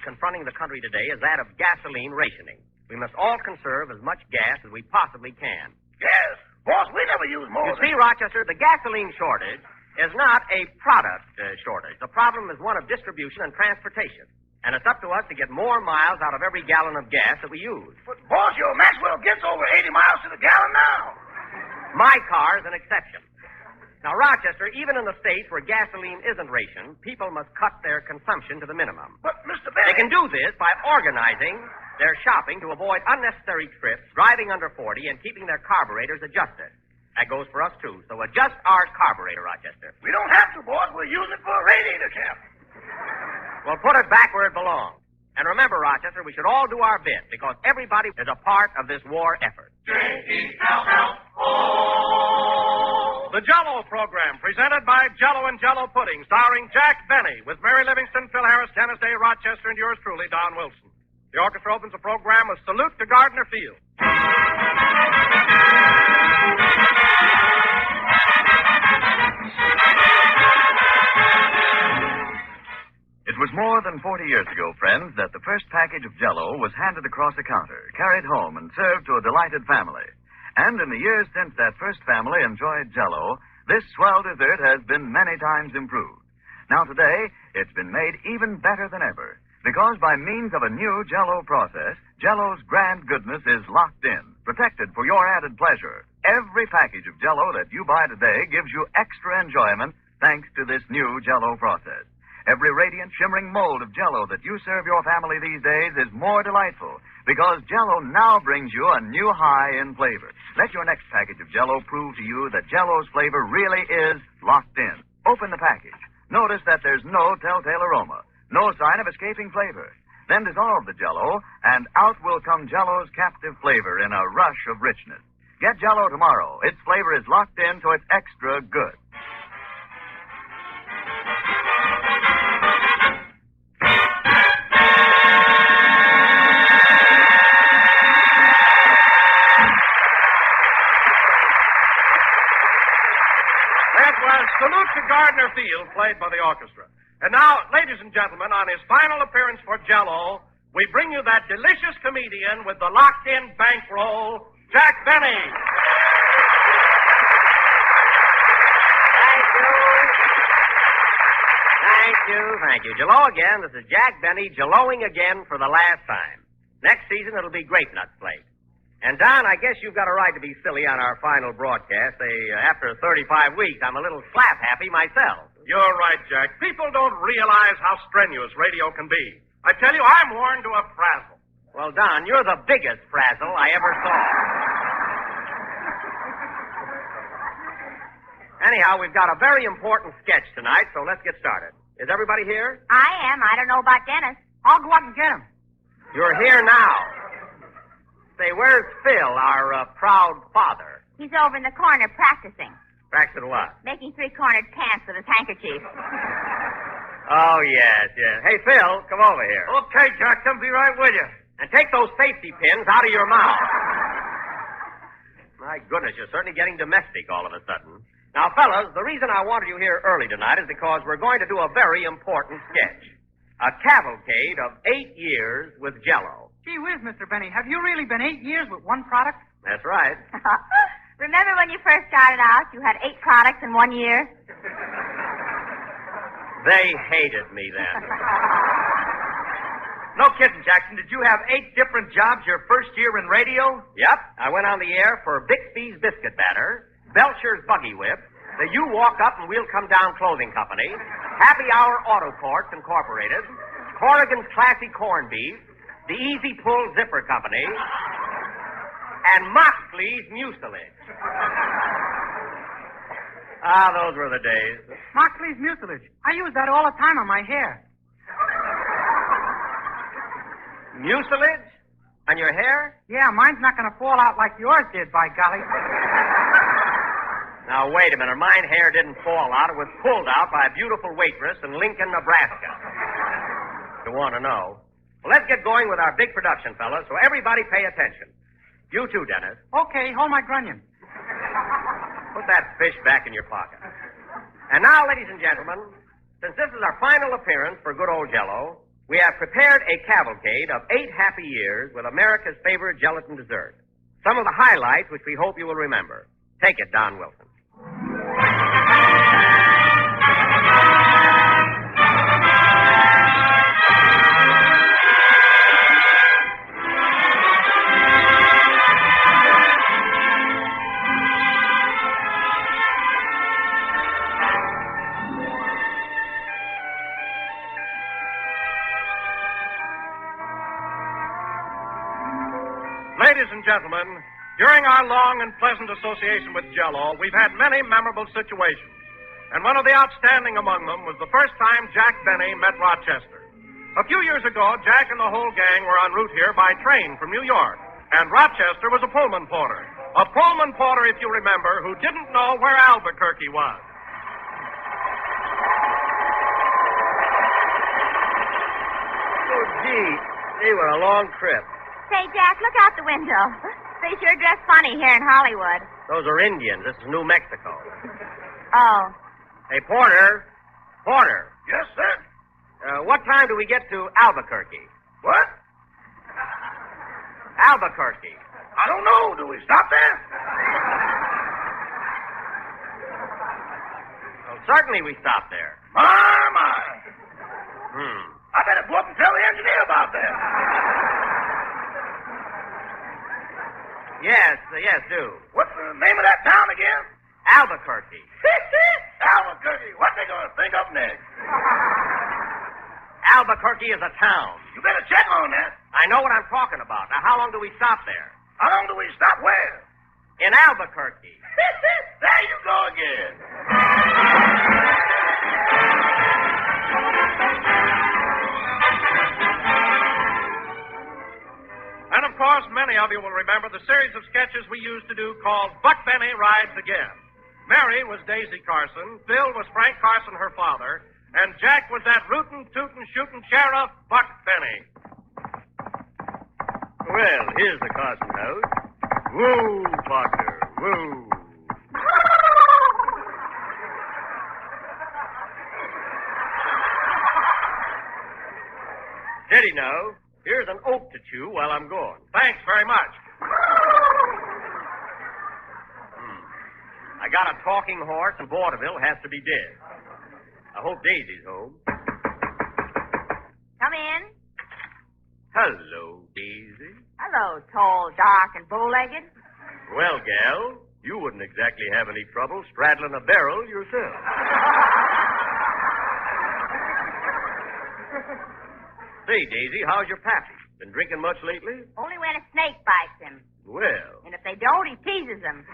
confronting the country today is that of gasoline rationing. We must all conserve as much gas as we possibly can. Gas? Boss, we never use more. You see, Rochester, the gasoline shortage is not a product shortage. The problem is one of distribution and transportation. And it's up to us to get more miles out of every gallon of gas that we use. But, boss, your Maxwell gets over 80 miles to the gallon now. My car is an exception. Now, Rochester, even in the states where gasoline isn't rationed, people must cut their consumption to the minimum. But, Mr. Benny... They can do this by organizing their shopping to avoid unnecessary trips, driving under 40, and keeping their carburetors adjusted. That goes for us, too. So adjust our carburetor, Rochester. We don't have to, boss. We'll use it for a radiator cap. Well, put it back where it belongs. And remember, Rochester, we should all do our bit, because everybody is a part of this war effort. J-E-L-L-O. The Jell-O program, presented by Jell-O and Jell-O Pudding, starring Jack Benny, with Mary Livingston, Phil Harris, Dennis Day, Rochester, and yours truly, Don Wilson. The orchestra opens the program with Salute to Gardner Field. It was more than 40 years ago, friends, that the first package of Jell-O was handed across the counter, carried home, and served to a delighted family. And in the years since that first family enjoyed Jell-O, this swell dessert has been many times improved. Now today, it's been made even better than ever, because by means of a new Jell-O process, Jell-O's grand goodness is locked in, protected for your added pleasure. Every package of Jell-O that you buy today gives you extra enjoyment thanks to this new Jell-O process. Every radiant, shimmering mold of Jell-O that you serve your family these days is more delightful because Jell-O now brings you a new high in flavor. Let your next package of Jell-O prove to you that Jell-O's flavor really is locked in. Open the package. Notice that there's no telltale aroma, no sign of escaping flavor. Then dissolve the Jell-O, and out will come Jell-O's captive flavor in a rush of richness. Get Jell-O tomorrow. Its flavor is locked in, so it's extra good. Salute to Gardner Field, played by the orchestra. And now, ladies and gentlemen, on his final appearance for Jell-O, we bring you that delicious comedian with the locked-in bankroll, Jack Benny. Thank you. Jell-O again. This is Jack Benny, Jell-Oing again for the last time. Next season, it'll be Grape Nuts Flake. And, Don, I guess you've got a right to be silly on our final broadcast. After 35 weeks, I'm a little slap-happy myself. You're right, Jack. People don't realize how strenuous radio can be. I tell you, I'm worn to a frazzle. Well, Don, you're the biggest frazzle I ever saw. Anyhow, we've got a very important sketch tonight, so let's get started. Is everybody here? I am. I don't know about Dennis. I'll go up and get him. You're here now. Say, where's Phil, our proud father? He's over in the corner practicing. Practicing what? Making three-cornered pants with his handkerchief. Oh, yes. Hey, Phil, come over here. Okay, Jack, I'll be right with you. And take those safety pins out of your mouth. My goodness, you're certainly getting domestic all of a sudden. Now, fellas, the reason I wanted you here early tonight is because we're going to do a very important sketch. A cavalcade of 8 years with Jell-O. Gee whiz, Mr. Benny, have you really been 8 years with one product? That's right. Remember when you first started out, you had 8 products in 1 year? They hated me then. No kidding, Jackson. Did you have 8 different jobs your first year in radio? Yep. I went on the air for Bixby's Biscuit Batter, Belcher's Buggy Whip, the You Walk Up and We'll Come Down Clothing Company, Happy Hour Auto Courts Incorporated, Corrigan's Classy Corned Beef, the Easy Pull Zipper Company, and Moxley's Mucilage. Those were the days. Moxley's mucilage. I use that all the time on my hair. Mucilage? On your hair? Yeah, mine's not going to fall out like yours did, by golly. Now, wait a minute. Mine hair didn't fall out. It was pulled out by a beautiful waitress in Lincoln, Nebraska. You want to know? Well, let's get going with our big production, fellas, so everybody pay attention. You too, Dennis. Okay, hold my grunion. Put that fish back in your pocket. And now, ladies and gentlemen, since this is our final appearance for good old Jell-O, we have prepared a cavalcade of 8 happy years with America's favorite gelatin dessert. Some of the highlights which we hope you will remember. Take it, Don Wilson. Ladies and gentlemen, during our long and pleasant association with Jell-O, we've had many memorable situations. And one of the outstanding among them was the first time Jack Benny met Rochester. A few years ago, Jack and the whole gang were en route here by train from New York. And Rochester was a Pullman porter. A Pullman porter, if you remember, who didn't know where Albuquerque was. Oh, gee. They were a long trip. Say, Jack, look out the window. They sure dress funny here in Hollywood. Those are Indians. This is New Mexico. Oh. Hey, Porter. Porter. Yes, sir. What time do we get to Albuquerque? What? Albuquerque. I don't know. Do we stop there? Well, certainly we stop there. My. I better go up and tell the engineer about that. Yes, do. What's the name of that town again? Albuquerque. Albuquerque. What they going to think of next? Albuquerque is a town. You better check on that. I know what I'm talking about. Now, how long do we stop there? How long do we stop where? In Albuquerque. There you go again. And, of course, many of you will remember the series of sketches we used to do called Buck Benny Rides Again. Mary was Daisy Carson, Phil was Frank Carson, her father, and Jack was that rootin', tootin', shootin' sheriff, Buck Benny. Well, here's the Carson house. Woo, partner, woo. Steady now. Here's an oak to chew while I'm gone. Thanks very much. I got a talking horse, and vaudeville has to be dead. I hope Daisy's home. Come in. Hello, Daisy. Hello, tall, dark, and bow-legged. Well, gal, you wouldn't exactly have any trouble straddling a barrel yourself. Say, Daisy, how's your pappy? Been drinking much lately? Only when a snake bites him. Well. And if they don't, he teases them.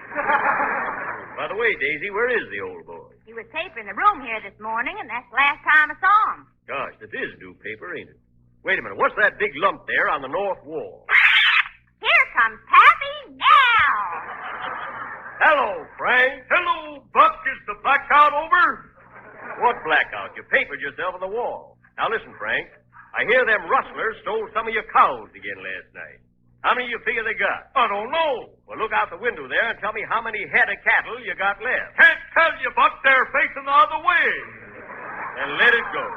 By the way, Daisy, where is the old boy? He was papering the room here this morning, and that's the last time I saw him. Gosh, this is new paper, ain't it? Wait a minute. What's that big lump there on the north wall? Here comes Pappy now. Hello, Frank. Hello, Buck. Is the blackout over? What blackout? You papered yourself on the wall. Now listen, Frank. I hear them rustlers stole some of your cows again last night. How many do you figure they got? I don't know. Well, look out the window there and tell me how many head of cattle you got left. Can't tell you, Buck. They're facing the other way. Then let it go.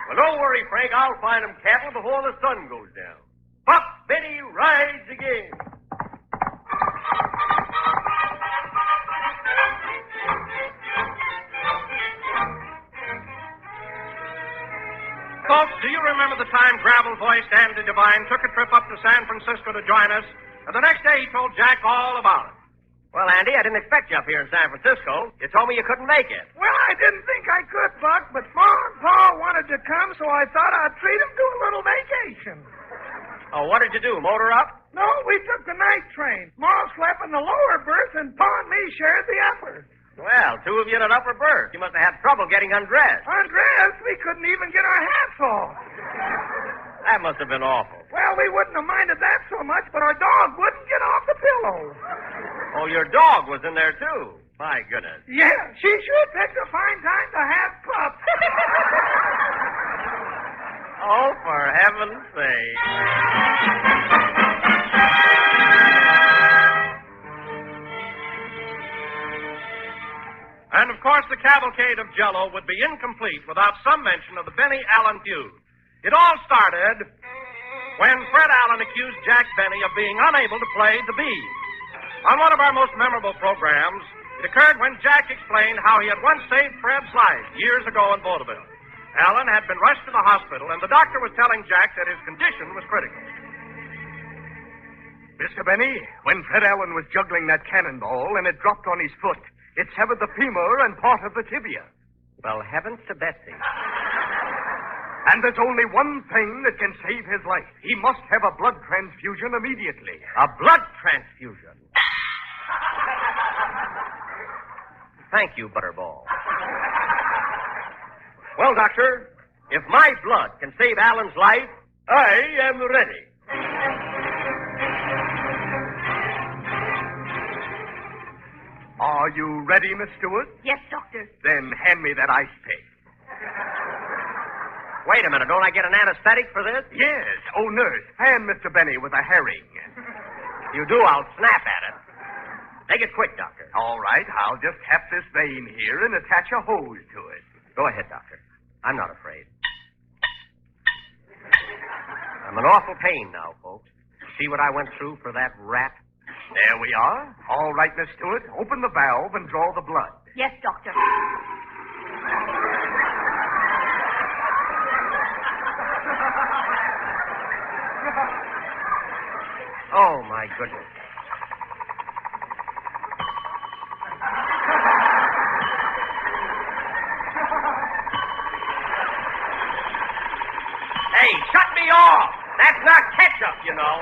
Well, don't worry, Frank. I'll find them cattle before the sun goes down. Buck Benny rides again. Folks, do you remember the time gravel-voiced Andy Devine took a trip up to San Francisco to join us? And the next day he told Jack all about it. Well, Andy, I didn't expect you up here in San Francisco. You told me you couldn't make it. Well, I didn't think I could, Buck, but Ma and Pa wanted to come, so I thought I'd treat them to a little vacation. Oh, what did you do? Motor up? No, we took the night train. Ma slept in the lower berth, and Pa and me shared the upper. Well, two of you in an upper berth. You must have had trouble getting undressed. Undressed, we couldn't even get our hats off. That must have been awful. Well, we wouldn't have minded that so much, but our dog wouldn't get off the pillow. Oh, your dog was in there, too. My goodness. Yeah, she sure picked a fine time to have pup. Oh, for heaven's sake. And, of course, the cavalcade of Jell-O would be incomplete without some mention of the Benny Allen feud. It all started when Fred Allen accused Jack Benny of being unable to play the bees. On one of our most memorable programs, it occurred when Jack explained how he had once saved Fred's life years ago in vaudeville. Allen had been rushed to the hospital, and the doctor was telling Jack that his condition was critical. Mr. Benny, when Fred Allen was juggling that cannonball and it dropped on his foot, it severed the femur and part of the tibia. Well, heavens to Betsy. And there's only one thing that can save his life. He must have a blood transfusion immediately. A blood transfusion. Thank you, Butterball. Well, Doctor, if my blood can save Alan's life, I am ready. Are you ready, Miss Stewart? Yes, Doctor. Then hand me that ice pick. Wait a minute, don't I get an anesthetic for this? Yes. Oh, nurse, fan Mr. Benny with a herring. You do, I'll snap at it. Make it quick, Doctor. All right, I'll just tap this vein here and attach a hose to it. Go ahead, Doctor. I'm not afraid. I'm in awful pain now, folks. See what I went through for that rat? There we are. All right, Miss Stewart, open the valve and draw the blood. Yes, Doctor. Oh, my goodness. Hey, shut me off! That's not ketchup, you know.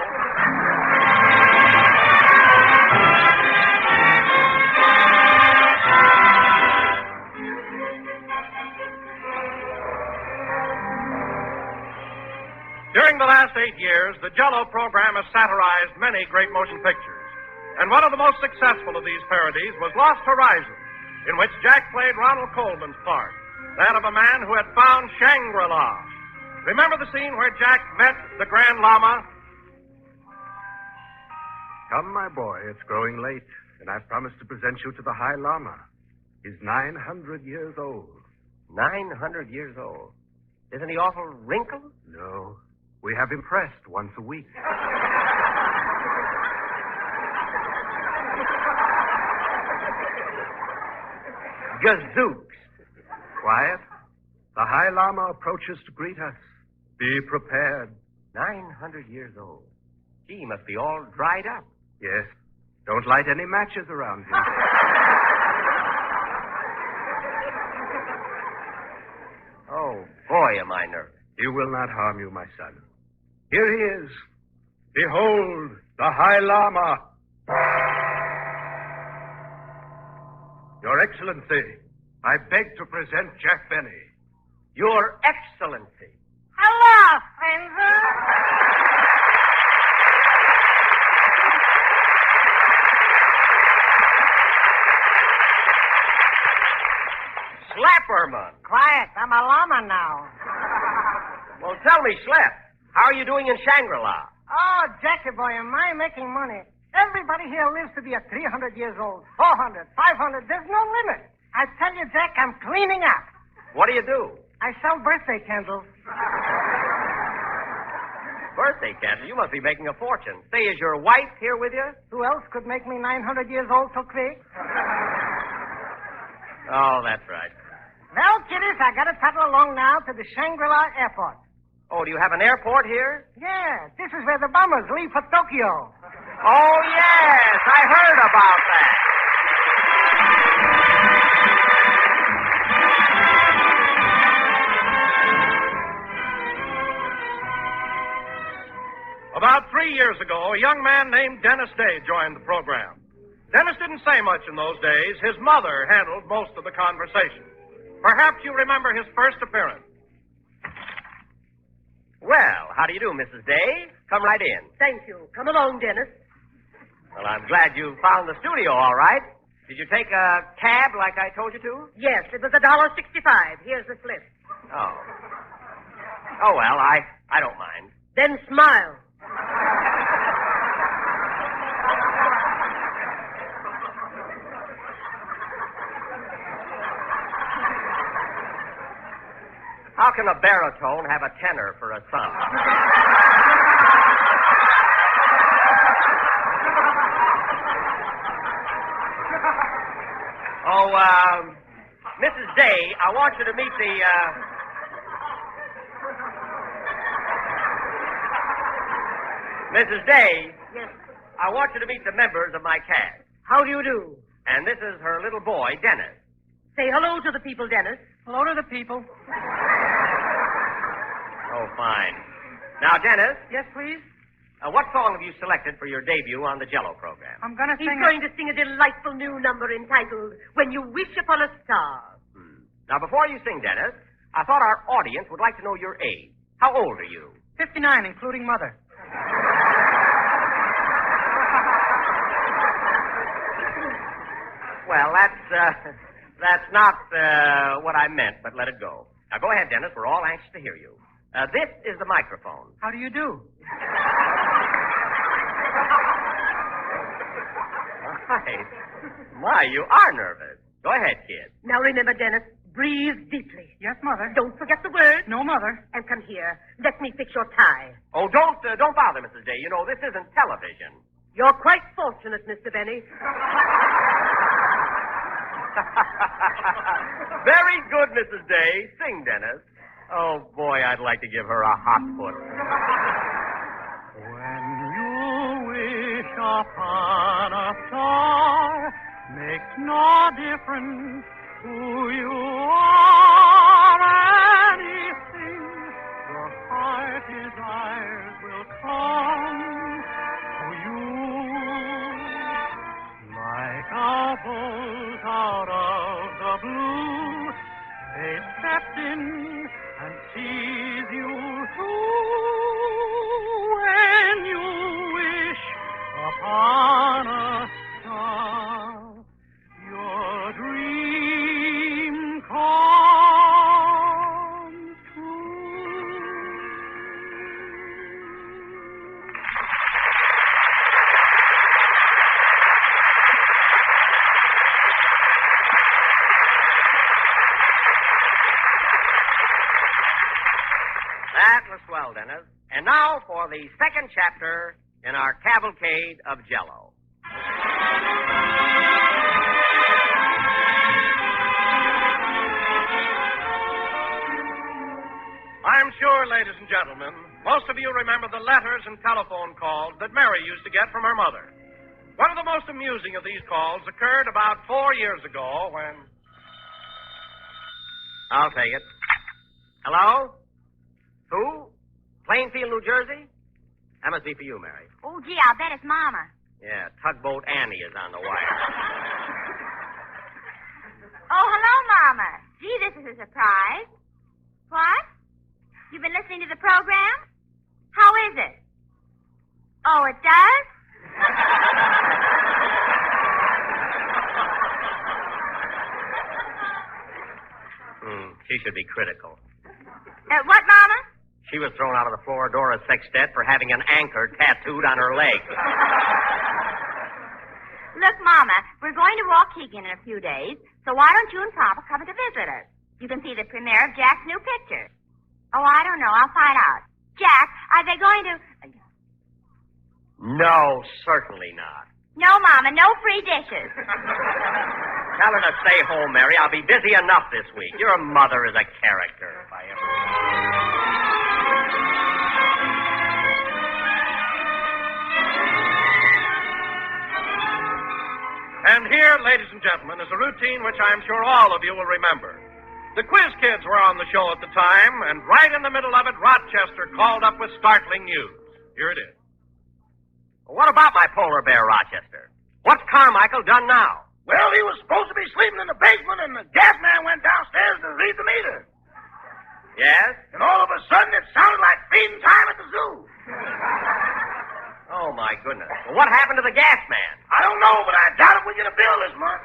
During the last 8 years, the Jell-O program has satirized many great motion pictures. And one of the most successful of these parodies was Lost Horizons, in which Jack played Ronald Coleman's part, that of a man who had found Shangri-La. Remember the scene where Jack met the Grand Lama? Come, my boy, it's growing late, and I've promised to present you to the High Lama. He's 900 years old. 900 years old. Isn't he awful wrinkled? No, we have him pressed once a week. Gazooks. Quiet. The High Lama approaches to greet us. Be prepared. 900 years old. He must be all dried up. Yes. Don't light any matches around him. Oh, boy, am I nervous. He will not harm you, my son. Here he is. Behold, the High Lama. Your Excellency, I beg to present Jack Benny. Your Excellency. Hello, friends. Slapperman. Quiet. I'm a llama now. Well, tell me, Slap, how are you doing in Shangri-La? Oh, Jackie boy, am I making money? Everybody here lives to be 300 years old, 400, 500. There's no limit. I tell you, Jack, I'm cleaning up. What do you do? I sell birthday candles. Birthday candle? You must be making a fortune. Say, is your wife here with you? Who else could make me 900 years old so quick? Oh, that's right. Well, kiddies, I gotta toddle along now to the Shangri-La airport. Oh, do you have an airport here? Yeah, this is where the bombers leave for Tokyo. Oh, yes, I heard about that. About 3 years ago, a young man named Dennis Day joined the program. Dennis didn't say much in those days. His mother handled most of the conversation. Perhaps you remember his first appearance. Well, how do you do, Mrs. Day? Come right in. Thank you. Come along, Dennis. Well, I'm glad you found the studio all right. Did you take a cab like I told you to? Yes, it was $1.65. Here's the slip. Oh. Oh, well, I don't mind. Then smile. How How can a baritone have a tenor for a son? Mrs. Day, I want you to meet the, Mrs. Day. Yes. I want you to meet the members of my cast. How do you do? And this is her little boy, Dennis. Say hello to the people, Dennis. Hello to the people. Oh, fine. Now, Dennis, Yes, please. what song have you selected for your debut on the Jell-O program? I'm going to He's sing going to sing a delightful new number entitled When You Wish Upon a Star. Now, before you sing, Dennis, I thought our audience would like to know your age. How old are you? 59, including mother. Well, that's not what I meant, but let it go. Now, go ahead, Dennis. We're all anxious to hear you. This is the microphone. How do you do? Right. My, you are nervous. Go ahead, kid. Now remember, Dennis, breathe deeply. Yes, mother. Don't forget the words. No, mother. And come here. Let me fix your tie. Oh, don't bother, Mrs. Day. You know, this isn't television. You're quite fortunate, Mr. Benny. Very good, Mrs. Day. Sing, Dennis. Oh, boy, I'd like to give her a hot foot. When you wish upon a star, makes no difference who you are. Anything your heart desires will come to you. Like a bolt out of the blue, they stepped in and sees you through. When you wish upon a star, your dream comes true. That was swell, Dennis. And now for the second chapter in our cavalcade of Jell-O. I'm sure, ladies and gentlemen, most of you remember the letters and telephone calls that Mary used to get from her mother. One of the most amusing of these calls occurred about 4 years ago when... I'll take it. Hello? Who? Plainfield, New Jersey? That must be for you, Mary. Oh, gee, I'll bet it's Mama. Yeah, Tugboat Annie is on the wire. Oh, hello, Mama. Gee, this is a surprise. What? You've been listening to the program? How is it? Oh, it does? She should be critical. What, Mama? She was thrown out of the Floridora Sextet for having an anchor tattooed on her leg. Look, Mama, we're going to Waukegan in a few days, so why don't you and Papa come to visit us? You can see the premiere of Jack's new picture. Oh, I don't know. I'll find out. Jack, are they going to... No, certainly not. No, Mama, no free dishes. Tell her to stay home, Mary. I'll be busy enough this week. Your mother is a character, if I ever... And here, ladies and gentlemen, is a routine which I'm sure all of you will remember. The quiz kids were on the show at the time, and right in the middle of it, Rochester called up with startling news. Here it is. What about my polar bear, Rochester? What's Carmichael done now? Well, he was supposed to be sleeping in the basement, and the gas man went downstairs to read the meter. Yes? And all of a sudden, it sounded like feeding time at the zoo. Oh, my goodness. Well, what happened to the gas man? I don't know, but I doubt if we get a bill this month.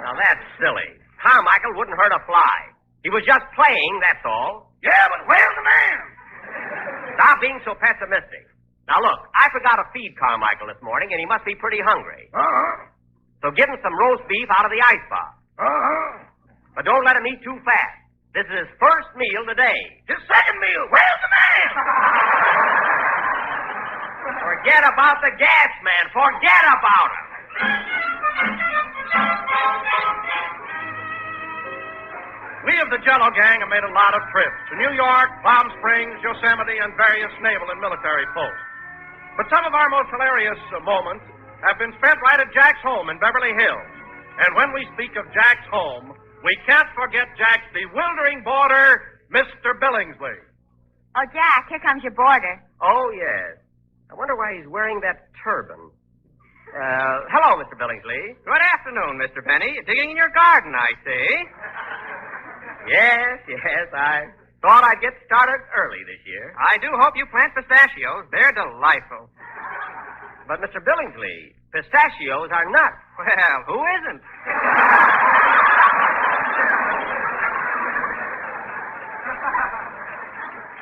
Now, that's silly. Carmichael wouldn't hurt a fly. He was just playing, that's all. Yeah, but where's the man? Stop being so pessimistic. Now, look, I forgot to feed Carmichael this morning, and he must be pretty hungry. Uh-huh. So give him some roast beef out of the icebox. Uh-huh. But don't let him eat too fast. This is his first meal today. His second meal. Where's the man? Forget about the gas man. Forget about him. We of the Jell-O gang have made a lot of trips to New York, Palm Springs, Yosemite, and various naval and military posts. But some of our most hilarious moments have been spent right at Jack's home in Beverly Hills. And when we speak of Jack's home, we can't forget Jack's bewildering boarder, Mr. Billingsley. Oh, Jack, here comes your boarder. Oh, yes. I wonder why he's wearing that turban. Hello, Mr. Billingsley. Good afternoon, Mr. Penny. Digging in your garden, I see. Yes. I thought I'd get started early this year. I do hope you plant pistachios. They're delightful. But, Mr. Billingsley, pistachios are nuts. Well, who isn't?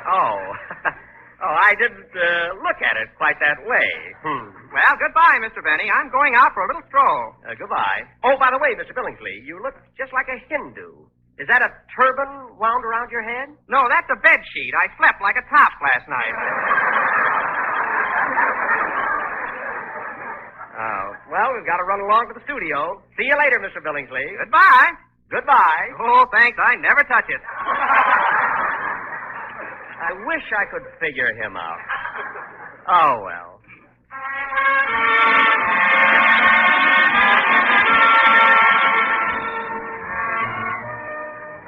Oh, I didn't look at it quite that way. Well, goodbye, Mr. Benny. I'm going out for a little stroll. Goodbye. Oh, by the way, Mr. Billingsley, you look just like a Hindu. Is that a turban wound around your head? No, that's a bed sheet. I slept like a top last night. Oh, well, we've got to run along to the studio. See you later, Mr. Billingsley. Goodbye. Goodbye. Oh, thanks. I never touch it. I wish I could figure him out. Oh, well.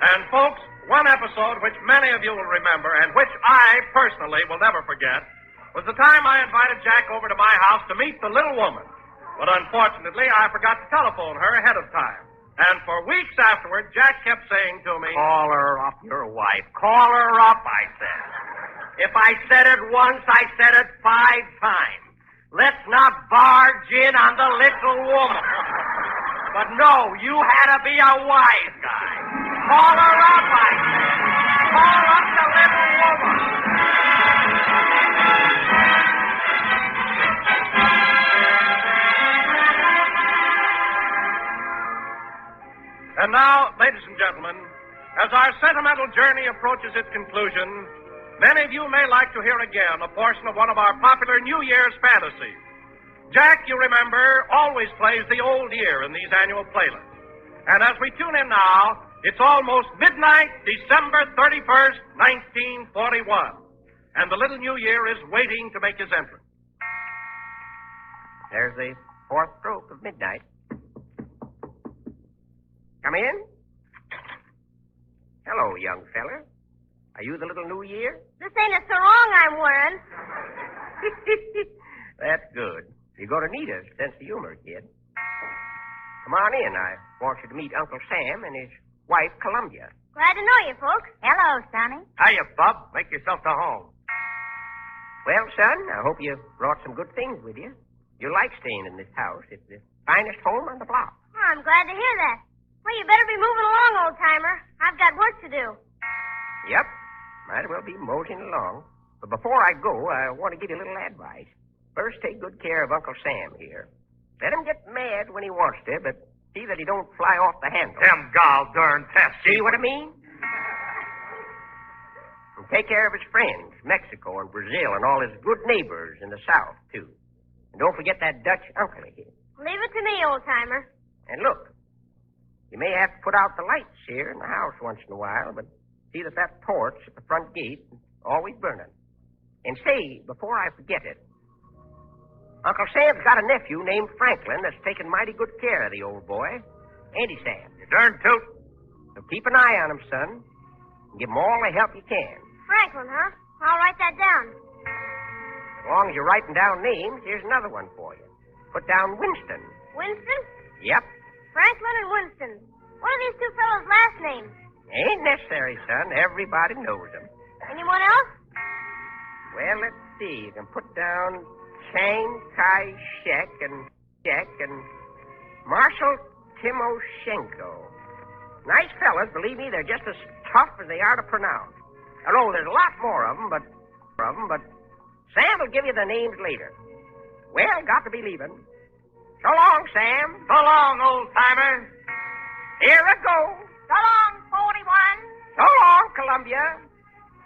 And, folks, one episode which many of you will remember and which I personally will never forget was the time I invited Jack over to my house to meet the little woman. But unfortunately, I forgot to telephone her ahead of time. And for weeks afterward, Jack kept saying to me, Call her up, your wife. Call her up, I said. If I said it once, I said it 5 times. Let's not barge in on the little woman. But no, you had to be a wise guy. Call her up, I said. Call up the little woman. And now, ladies and gentlemen, as our sentimental journey approaches its conclusion, many of you may like to hear again a portion of one of our popular New Year's fantasies. Jack, you remember, always plays the old year in these annual playlists. And as we tune in now, it's almost midnight, December 31st, 1941. And the little New Year is waiting to make his entrance. There's the fourth stroke of midnight. Come in. Hello, young feller. Are you the little New Year? This ain't a sarong I'm wearing. That's good. You're going to need a sense of humor, kid. Come on in. I want you to meet Uncle Sam and his wife, Columbia. Glad to know you, folks. Hello, Sonny. Hiya, Bub. Make yourself to home. Well, son, I hope you brought some good things with you. You'll like staying in this house. It's the finest home on the block. Oh, I'm glad to hear that. Well, you better be moving along, old-timer. I've got work to do. Yep. Might as well be moseying along. But before I go, I want to give you a little advice. First, take good care of Uncle Sam here. Let him get mad when he wants to, but see that he don't fly off the handle. Them gall-darn pests. See what I mean? And take care of his friends, Mexico and Brazil, and all his good neighbors in the South, too. And don't forget that Dutch uncle of his. Leave it to me, old-timer. And look, you may have to put out the lights here in the house once in a while, but see that torch at the front gate is always burning. And say, before I forget it, Uncle Sam's got a nephew named Franklin that's taking mighty good care of the old boy. Ain't he, Sam? You darn toot. So keep an eye on him, son, and give him all the help you can. Franklin, huh? I'll write that down. As long as you're writing down names, here's another one for you. Put down Winston. Winston? Yep. Franklin and Winston. What are these two fellows' last names? Ain't necessary, son. Everybody knows them. Anyone else? Well, let's see. You can put down Chiang Kai-shek and Marshal Timoshenko. Nice fellas, believe me, they're just as tough as they are to pronounce. I know there's a lot more of them, but Sam will give you the names later. Well, got to be leaving. So long, Sam. So long, old-timer. Here I go. So long, 41. So long, Columbia.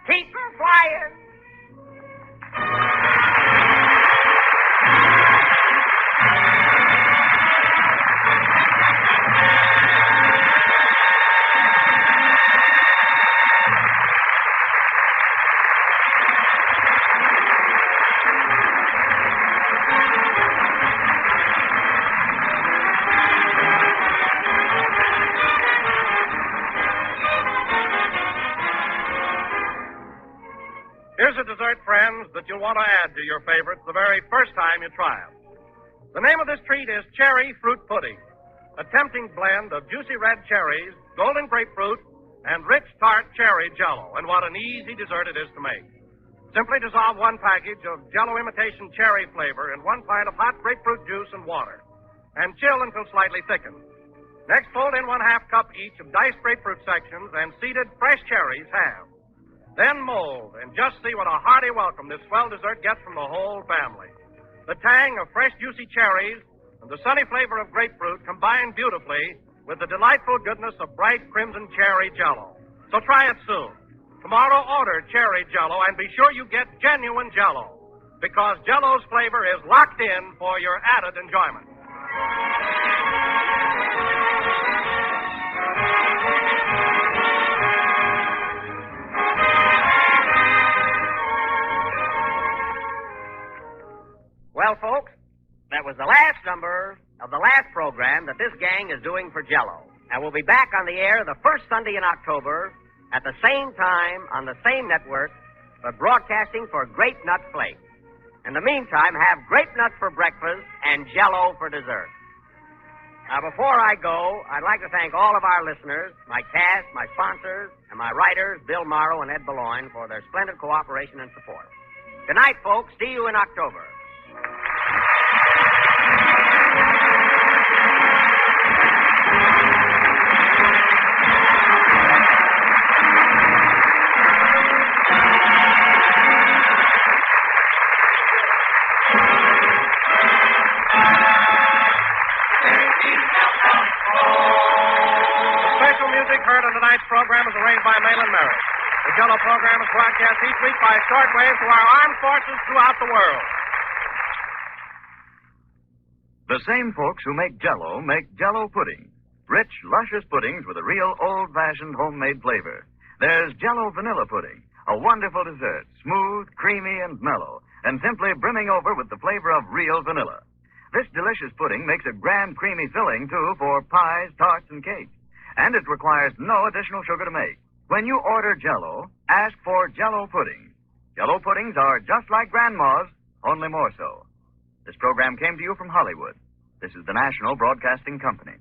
Keep 'em flying. Here's a dessert, friends, that you'll want to add to your favorites the very first time you try it. The name of this treat is Cherry Fruit Pudding, a tempting blend of juicy red cherries, golden grapefruit, and rich tart cherry Jell-O. And what an easy dessert it is to make. Simply dissolve one package of Jell-O imitation cherry flavor in 1 pint of hot grapefruit juice and water, and chill until slightly thickened. Next, fold in 1/2 cup each of diced grapefruit sections and seeded fresh cherries halved. Then mold, and just see what a hearty welcome this swell dessert gets from the whole family. The tang of fresh, juicy cherries and the sunny flavor of grapefruit combine beautifully with the delightful goodness of bright crimson cherry Jell-O. So try it soon. Tomorrow, order cherry Jell-O, and be sure you get genuine Jell-O, because Jell-O's flavor is locked in for your added enjoyment. Well, folks, that was the last number of the last program that this gang is doing for Jell-O. And we'll be back on the air the first Sunday in October at the same time on the same network, but broadcasting for Grape Nut Flakes. In the meantime, have grape nuts for breakfast and Jell-O for dessert. Now, before I go, I'd like to thank all of our listeners, my cast, my sponsors, and my writers, Bill Morrow and Ed Boulogne, for their splendid cooperation and support. Good night, folks. See you in October. Special music heard on tonight's program is arranged by Malin Merritt. The Jell-O program is broadcast each week by shortwave to our armed forces throughout the world. The same folks who make Jell-O make Jell-O pudding. Rich, luscious puddings with a real old-fashioned homemade flavor. There's Jell-O vanilla pudding, a wonderful dessert, smooth, creamy, and mellow, and simply brimming over with the flavor of real vanilla. This delicious pudding makes a grand creamy filling, too, for pies, tarts, and cakes. And it requires no additional sugar to make. When you order Jell-O, ask for Jell-O pudding. Jell-O puddings are just like Grandma's, only more so. This program came to you from Hollywood. This is the National Broadcasting Company.